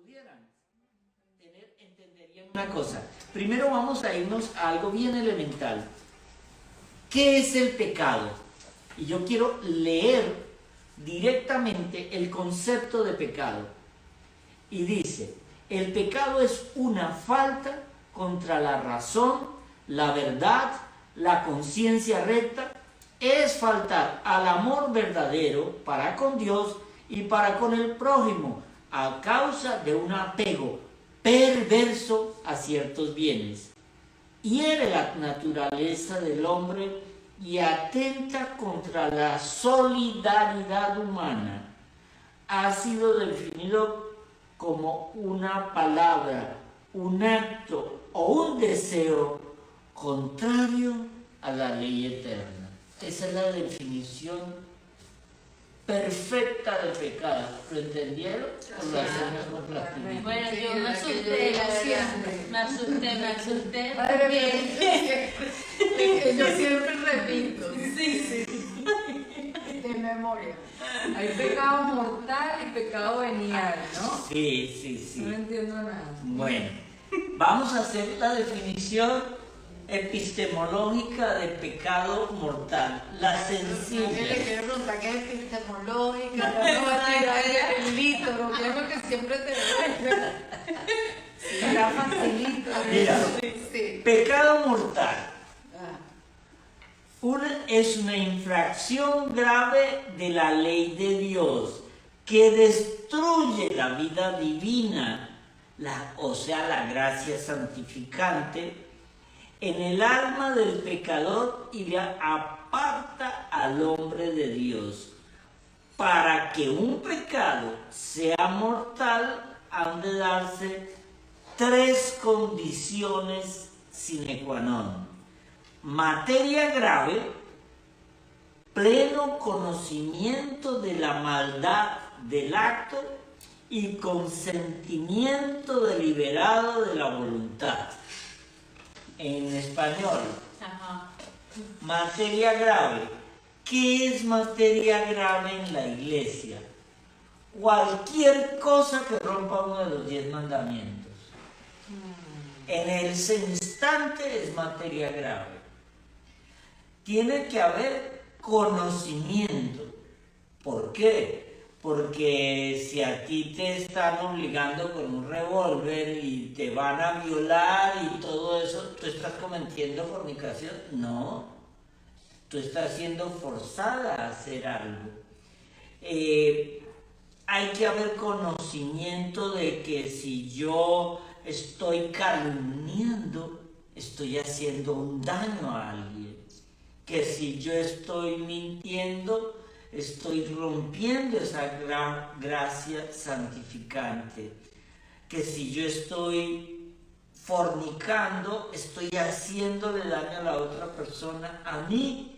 pudieran entenderían una cosa. Primero vamos a irnos a algo bien elemental. ¿Qué es el pecado? Y yo quiero leer directamente el concepto de pecado. Y dice, el pecado es una falta contra la razón, la verdad, la conciencia recta, es faltar al amor verdadero para con Dios y para con el prójimo a causa de un apego perverso a ciertos bienes. Hiere la naturaleza del hombre y atenta contra la solidaridad humana. Ha sido definido como una palabra, un acto o un deseo contrario a la ley eterna. Esa es la definición perfecta del pecado. ¿Lo entendieron? ¿O lo hacemos con plástico? Bueno, yo me asusté, Madre mía, yo siempre repito. Sí. De memoria. Hay pecado mortal y pecado venial, ¿no? Sí. No entiendo nada. Bueno, vamos a hacer la definición epistemológica de pecado mortal, la Yo le sencilla. quiero preguntar qué es epistemológica, no va a tirar el litro, que es lo que siempre te digo. Será facilito. Mira, Sí. pecado mortal Ah. es una infracción grave de la ley de Dios que destruye la vida divina, o sea, la gracia santificante, en el alma del pecador y le aparta al hombre de Dios. Para que un pecado sea mortal, han de darse tres condiciones sine qua non: materia grave, pleno conocimiento de la maldad del acto y consentimiento deliberado de la voluntad. En español, materia grave. ¿Qué es materia grave en la iglesia? Cualquier cosa que rompa uno de los 10 mandamientos. En ese instante es materia grave. Tiene que haber conocimiento. ¿Por qué? Porque si a ti te están obligando con un revólver y te van a violar y todo eso, ¿tú estás cometiendo fornicación? No. Tú estás siendo forzada a hacer algo. Hay que haber conocimiento de que si yo estoy calumniando, estoy haciendo un daño a alguien. Que si yo estoy mintiendo, estoy rompiendo esa gran gracia santificante. Que si yo estoy fornicando, estoy haciéndole daño a la otra persona, a mí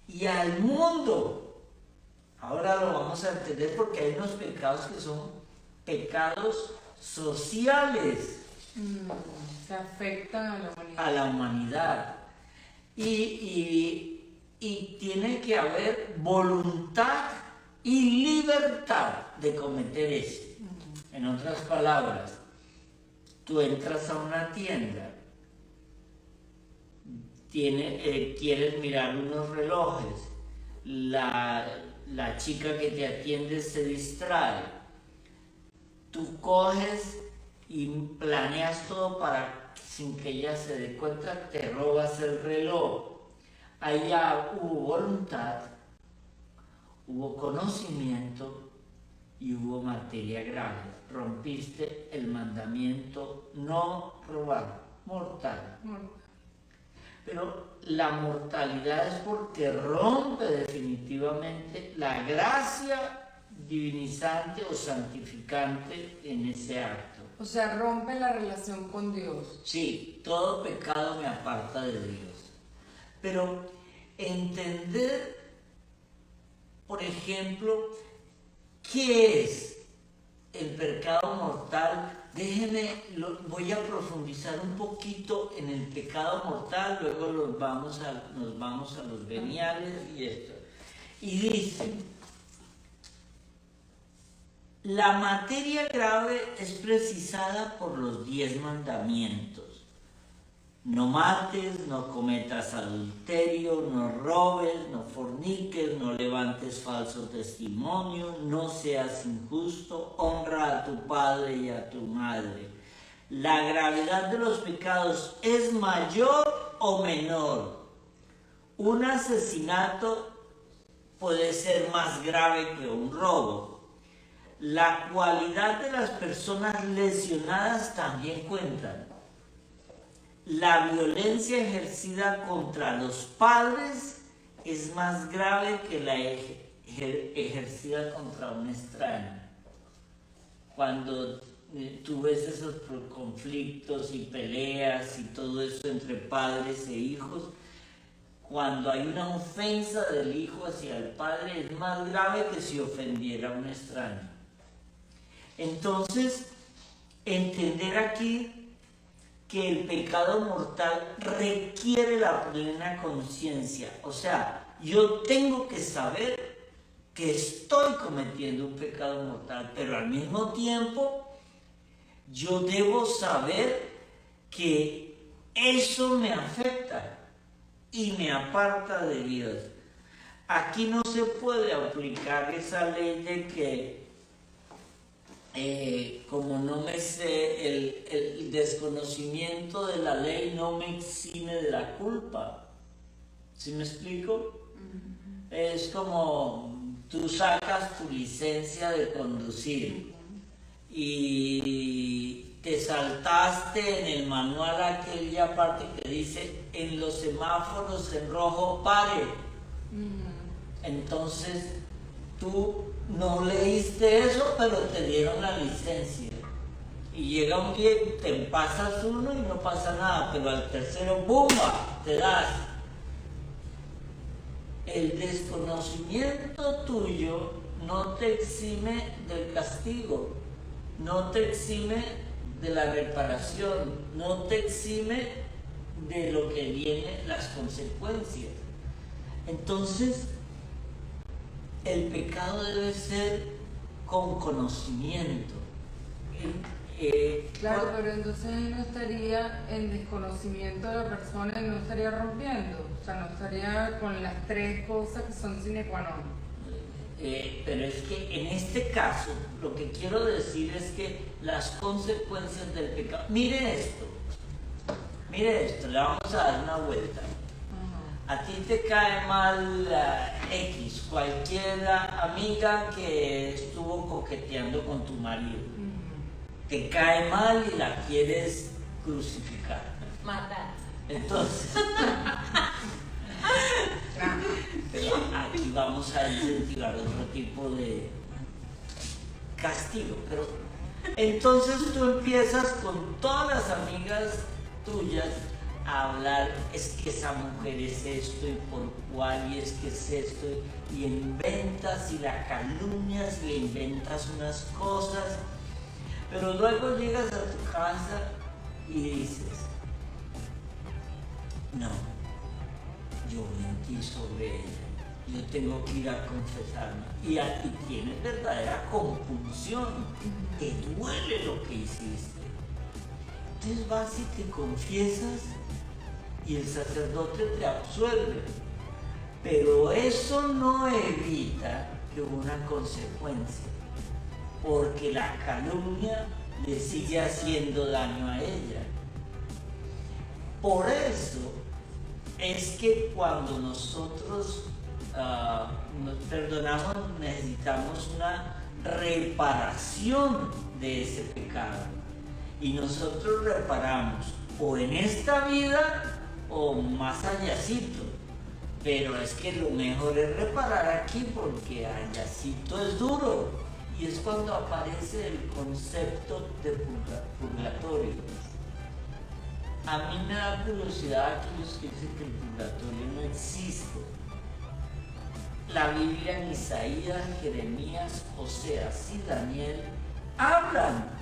y al mundo. Ahora lo vamos a entender porque hay unos pecados que son pecados sociales. Se afectan a la humanidad. A la humanidad. Y tiene que haber voluntad y libertad de cometer eso. En otras palabras, tú entras a una tienda, quieres mirar unos relojes, la chica que te atiende se distrae, tú coges y planeas todo para, sin que ella se dé cuenta, te robas el reloj. Allá hubo voluntad, hubo conocimiento y hubo materia grave. Rompiste el mandamiento no robar, mortal. Pero la mortalidad es porque rompe definitivamente la gracia divinizante o santificante en ese acto. O sea, rompe la relación con Dios. Sí, todo pecado me aparta de Dios. Pero entender, por ejemplo, ¿qué es el pecado mortal? Déjenme, voy a profundizar un poquito en el pecado mortal, luego nos vamos a los veniales y esto. Y dice, La materia grave es precisada por los 10 mandamientos. No mates, no cometas adulterio, no robes, no forniques, no levantes falso testimonio, no seas injusto, honra a tu padre y a tu madre. La gravedad de los pecados es mayor o menor. Un asesinato puede ser más grave que un robo. La cualidad de las personas lesionadas también cuentan. La violencia ejercida contra los padres es más grave que la ejercida contra un extraño. Cuando tú ves esos conflictos y peleas y todo eso entre padres e hijos, cuando hay una ofensa del hijo hacia el padre es más grave que si ofendiera a un extraño. Entonces, entender aquí que el pecado mortal requiere la plena conciencia. O sea, yo tengo que saber que estoy cometiendo un pecado mortal, pero al mismo tiempo yo debo saber que eso me afecta y me aparta de Dios. Aquí no se puede aplicar esa ley de que como no me sé, el desconocimiento de la ley no me exime de la culpa. ¿Sí me explico? Es como tú sacas tu licencia de conducir y te saltaste en el manual aquella parte que dice en los semáforos en rojo pare. Entonces tú no leíste eso, pero te dieron la licencia. Y llega un día y te pasas uno y no pasa nada, pero al tercero, ¡bumba!, te das. El desconocimiento tuyo no te exime del castigo, no te exime de la reparación, no te exime de lo que viene, las consecuencias. Entonces, el pecado debe ser con conocimiento. Claro, pero entonces no estaría en desconocimiento de la persona y no estaría rompiendo. O sea, no estaría con las 3 cosas que son sine qua non. Pero es que en este caso, lo que quiero decir es que las consecuencias del pecado... Mire esto, le vamos a dar una vuelta. A ti te cae mal X, cualquier amiga que estuvo coqueteando con tu marido. Te cae mal y la quieres crucificar. Matar. Entonces, pero aquí vamos a incentivar otro tipo de castigo. Pero entonces tú empiezas con todas las amigas tuyas a hablar, es que esa mujer es esto y por cuál, y es que es esto, y inventas y la calumnias y le inventas unas cosas, pero luego llegas a tu casa y dices, no, yo mentí sobre ella, yo tengo que ir a confesarme, y tienes verdadera compulsión, te duele lo que hiciste, entonces vas y te confiesas y el sacerdote te absuelve, pero eso no evita que una consecuencia, porque la calumnia le sigue haciendo daño a ella. Por eso es que cuando nosotros nos perdonamos, necesitamos una reparación de ese pecado, y nosotros reparamos o en esta vida o más allácito, pero es que lo mejor es reparar aquí, porque allácito es duro, y es cuando aparece el concepto de purgatorio. A mí me da curiosidad aquellos que dicen que el purgatorio no existe. La Biblia en Isaías, Jeremías, Oseas y Daniel hablan,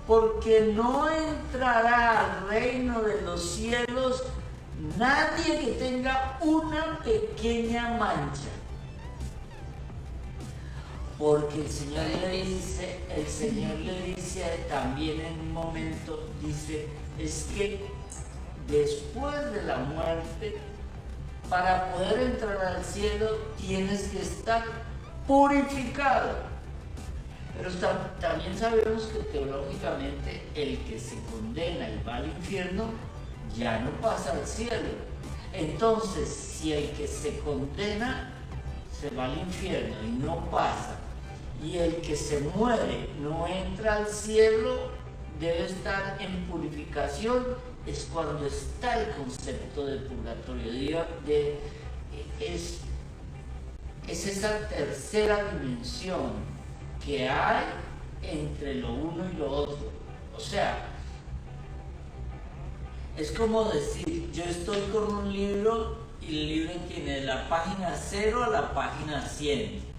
porque no entrará al reino de los cielos nadie que tenga una pequeña mancha. Porque el Señor le dice también en un momento, dice, es que después de la muerte, para poder entrar al cielo, tienes que estar purificado. Pero también sabemos que teológicamente el que se condena y va al infierno, ya no pasa al cielo. Entonces, si el que se condena se va al infierno y no pasa, y el que se muere no entra al cielo, debe estar en purificación, es cuando está el concepto de purgatorio. Es esa tercera dimensión que hay entre lo uno y lo otro. O sea, es como decir, yo estoy con un libro y el libro tiene la página 0 a la página 100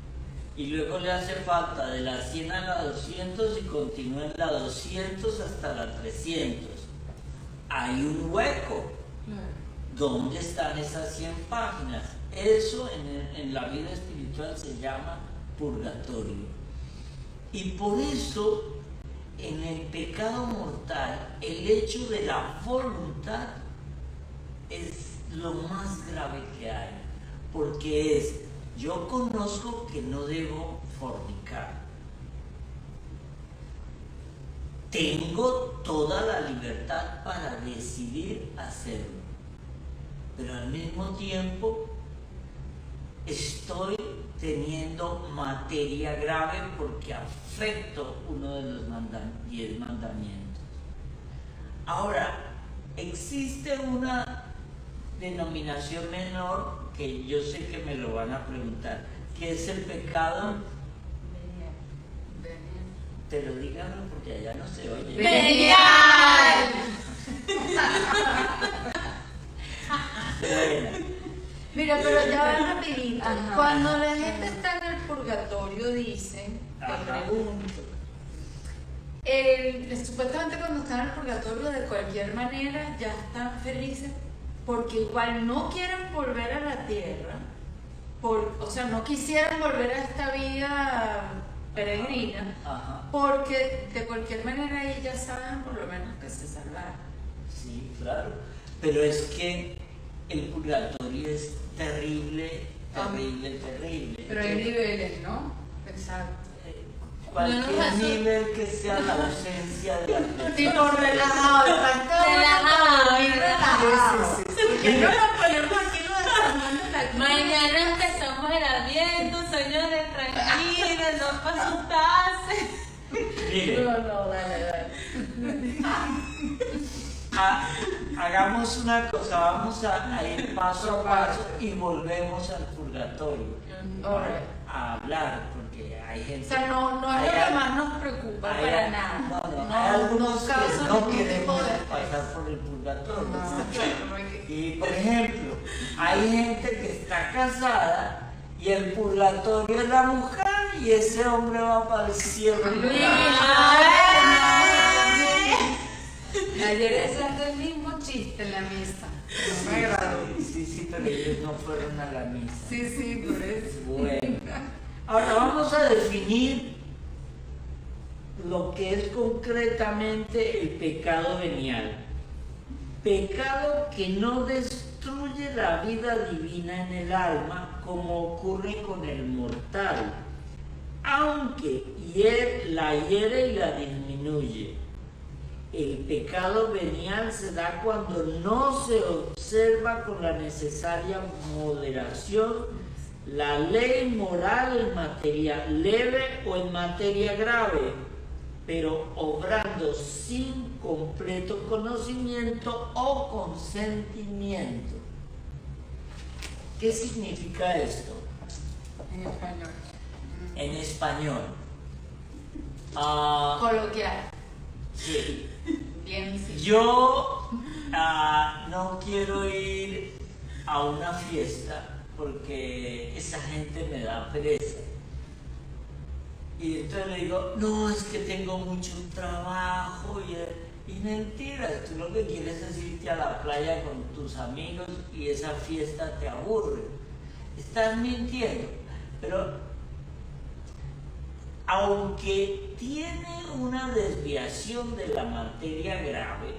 y luego le hace falta de la 100 a la 200 y continúa en la 200 hasta la 300. Hay un hueco. ¿Dónde están esas 100 páginas? Eso en la vida espiritual se llama purgatorio. Y por eso en el pecado mortal, el hecho de la voluntad es lo más grave que hay, porque es, yo conozco que no debo fornicar, tengo toda la libertad para decidir hacerlo, pero al mismo tiempo estoy teniendo materia grave porque afecto uno de los 10 mandamientos. Ahora, existe una denominación menor que yo sé que me lo van a preguntar, que es el pecado. Te lo digan porque allá no se oye. ¡Venial! Bueno. Mira, pero ya va rapidito. Ajá. Cuando la gente está en el purgatorio, dicen, te pregunto, supuestamente cuando están en el purgatorio de cualquier manera ya están felices porque igual no quieren volver a la tierra, o sea, no quisieran volver a esta vida peregrina, Ajá. porque de cualquier manera ellos ya saben por lo menos que se salvaron. Sí, claro. Pero es que el purgatorio es terrible, terrible, terrible. Pero hay niveles, ¿no? Exacto. Cualquier nivel que sea la ausencia de la Tipo relajado, Relajado, bien relajado. Que no nos ponemos aquí los exámenes de aquí. Mañana empezamos el adviento, señores, tranquilos, no asustarse. Mire, No, dale. hagamos una cosa, vamos a ir paso a paso y volvemos al purgatorio a hablar, porque hay gente. O sea, no es lo que más nos preocupa para nada. Hay algunos que causa no ningún queremos tipo de- pasar por el purgatorio. No. Y por ejemplo, hay gente que está casada y el purgatorio es la mujer y ese hombre va para el cielo. Ayer ese el mismo chiste en la misa. No me agradó. Sí, pero ellos no fueron a la misa. Sí, por eso. Bueno, ahora vamos a definir lo que es concretamente el pecado venial. Pecado que no destruye la vida divina en el alma como ocurre con el mortal, aunque la hiere y la disminuye. El pecado venial se da cuando no se observa con la necesaria moderación la ley moral en materia leve o en materia grave, pero obrando sin completo conocimiento o consentimiento. ¿Qué significa esto? En español. En español. Coloquial. Sí. Bien, sí. Yo no quiero ir a una fiesta porque esa gente me da pereza. Y entonces le digo, no, es que tengo mucho trabajo y mentira, tú lo que quieres es irte a la playa con tus amigos y esa fiesta te aburre. Estás mintiendo. Pero aunque tiene una desviación de la materia grave,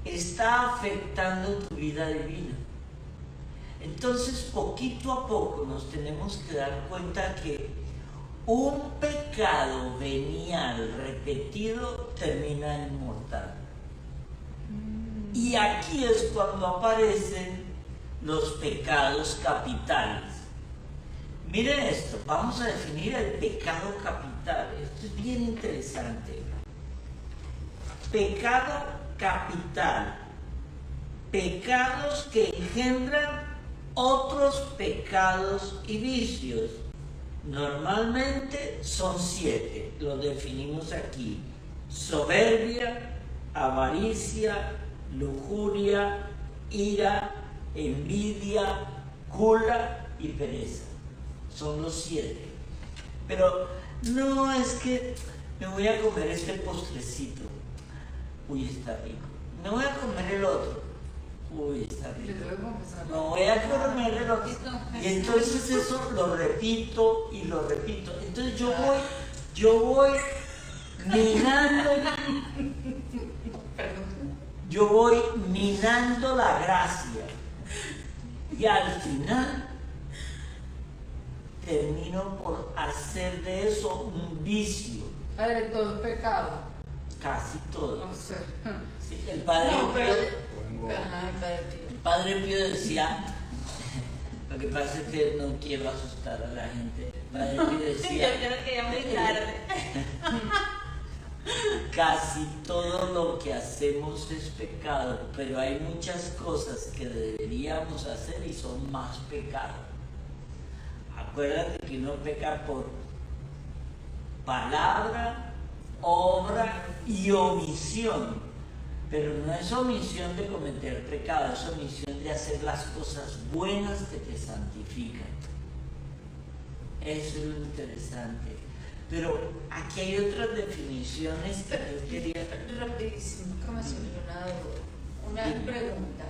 está afectando tu vida divina. Entonces, poquito a poco nos tenemos que dar cuenta que un pecado venial repetido termina en mortal. Y aquí es cuando aparecen los pecados capitales. Miren esto, vamos a definir el pecado capital. Esto es bien interesante. Pecado capital. Pecados que engendran otros pecados y vicios. Normalmente son 7, los definimos aquí: soberbia, avaricia, lujuria, ira, envidia, gula y pereza. Son los 7. Pero no es que me voy a comer este postrecito. Uy, está rico. Me voy a comer el otro. Uy, está rico. No voy a comer el otro. Y entonces eso lo repito y lo repito. Entonces yo voy minando la gracia. Y al final termino por hacer de eso un vicio. Padre, todo es pecado. Casi todo. No sé. Sí, el Padre Pío decía, lo que pasa es que no quiero asustar a la gente. El Padre Pío decía, Yo creo que ya muy tarde. casi todo lo que hacemos es pecado, pero hay muchas cosas que deberíamos hacer y son más pecado. Acuérdate que uno peca por palabra, obra y omisión, pero no es omisión de cometer pecado, es omisión de hacer las cosas buenas que te santifican. Eso es lo interesante. Pero aquí hay otras definiciones que yo quería... Rapidísimo, ¿cómo se me una duda? Una Dime. pregunta.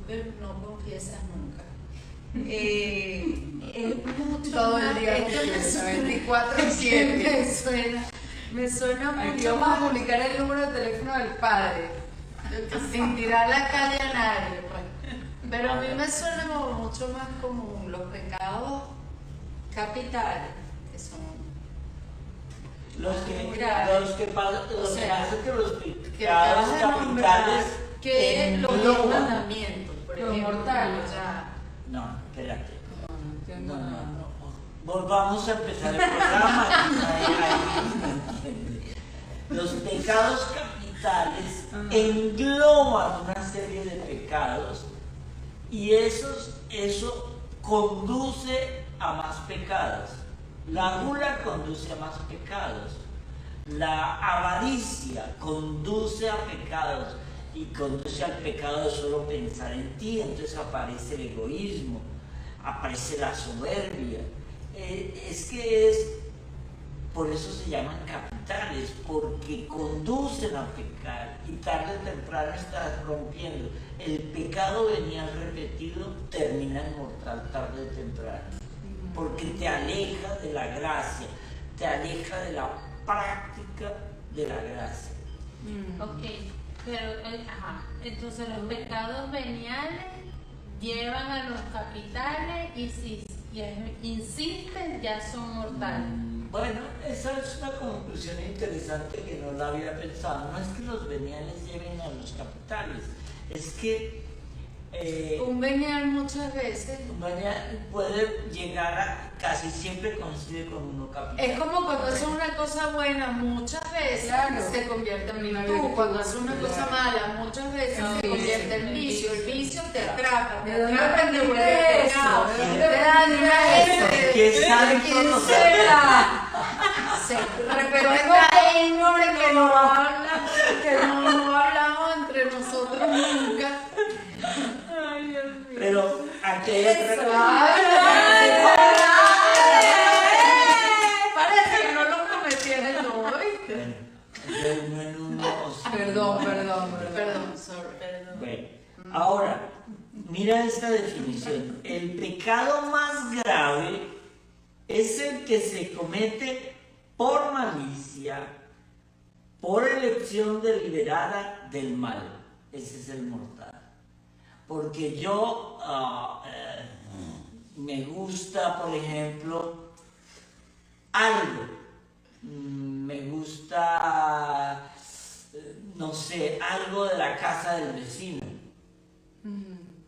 Tú no confiesas nunca. Es mucho Todo el más- día es que me confiesa, suena- 24/7. Me suena Aquí mucho vamos a más publicar el número de teléfono del padre. sin tirar la calle a nadie, pues. Pero a mí me suena como mucho más común los pecados capitales, que son Los que O sea, pasa que los que pecados acabas de nombrar, capitales que los 10 engloban. mandamientos, por Los ejemplo, mortales. o sea, No, espérate. No entiendo nada. Volvamos a empezar el programa. Ahí me entiende. Los pecados capitales engloban una serie de pecados y eso conduce a más pecados. La gula conduce a más pecados. La avaricia conduce a pecados y conduce al pecado de solo pensar en ti. Entonces aparece el egoísmo, aparece la soberbia. Por eso se llaman capitales, porque conducen a pecar y tarde o temprano estás rompiendo. El pecado venial repetido termina en mortal tarde o temprano, porque te aleja de la gracia, te aleja de la práctica de la gracia. Ok, pero, entonces los pecados veniales llevan a los capitales y si insisten ya son mortales. Bueno, esa es una conclusión interesante que no la había pensado. No es que los veniales lleven a los capitales, es que un venial muchas veces puede llegar a, casi siempre coincide con uno capital. es como cuando haces una cosa buena, muchas veces Claro. se convierte en Una virtud. virtud. Cuando haces una cosa Claro. mala, muchas veces No, se convierte en sí, vicio. El sí. vicio te atrapa, ¿De dónde te aprendiste vuelve eso? pecado. ¿De ¿Quién dónde te da aprendiste eso? ¿Qué saben ¿Quién con nosotros? será? Tengo hombre que no habla, que no hablamos entre nosotros nunca. Ay, Dios mío. Pero aquí hay otra Eso. cosa. Parece que no lo prometieron hoy. De uno en uno, o sea, Perdón. Perdón, sorry. Bueno, ahora, mira esta definición. El pecado más grave es el que se comete por malicia, por elección deliberada del mal. Ese es el mortal. Porque yo me gusta, por ejemplo, algo. Me gusta, no sé, algo de la casa del vecino.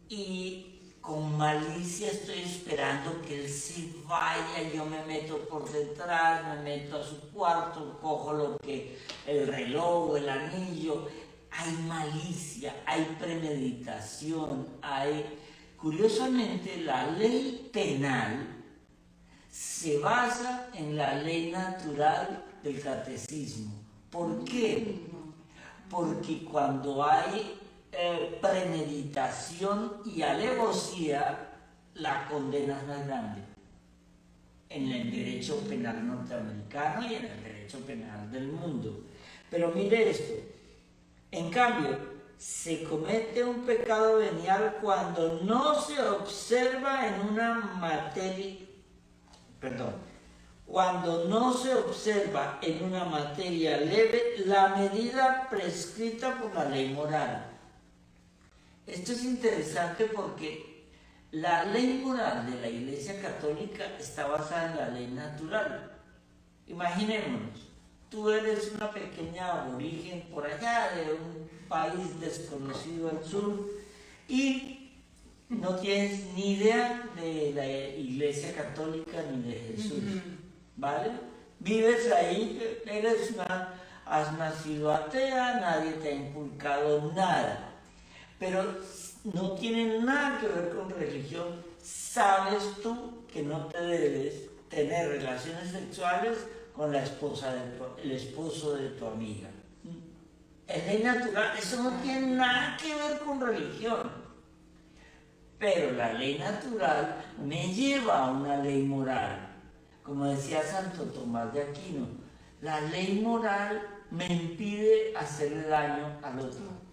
Y con malicia estoy esperando que él se vaya, yo me meto por detrás, me meto a su cuarto, cojo el reloj, el anillo. Hay malicia, hay premeditación, Curiosamente, la ley penal se basa en la ley natural del catecismo. ¿Por qué? Porque cuando hay premeditación y alevosía, la condena es más grande. En el derecho penal norteamericano y en el derecho penal del mundo. Pero mire esto, en cambio, se comete un pecado venial cuando no se observa en una materia, cuando no se observa en una materia leve la medida prescrita por la ley moral. Esto es interesante porque la ley moral de la Iglesia Católica está basada en la ley natural. Imaginémonos, tú eres una pequeña aborigen por allá de un país desconocido al sur y no tienes ni idea de la Iglesia Católica ni de Jesús, ¿vale? Vives ahí, has nacido atea, nadie te ha inculcado nada. Pero no tiene nada que ver con religión. Sabes tú que no te debes tener relaciones sexuales con el esposo de tu amiga. Es ley natural, eso no tiene nada que ver con religión. Pero la ley natural me lleva a una ley moral. Como decía Santo Tomás de Aquino, la ley moral me impide hacerle daño al otro.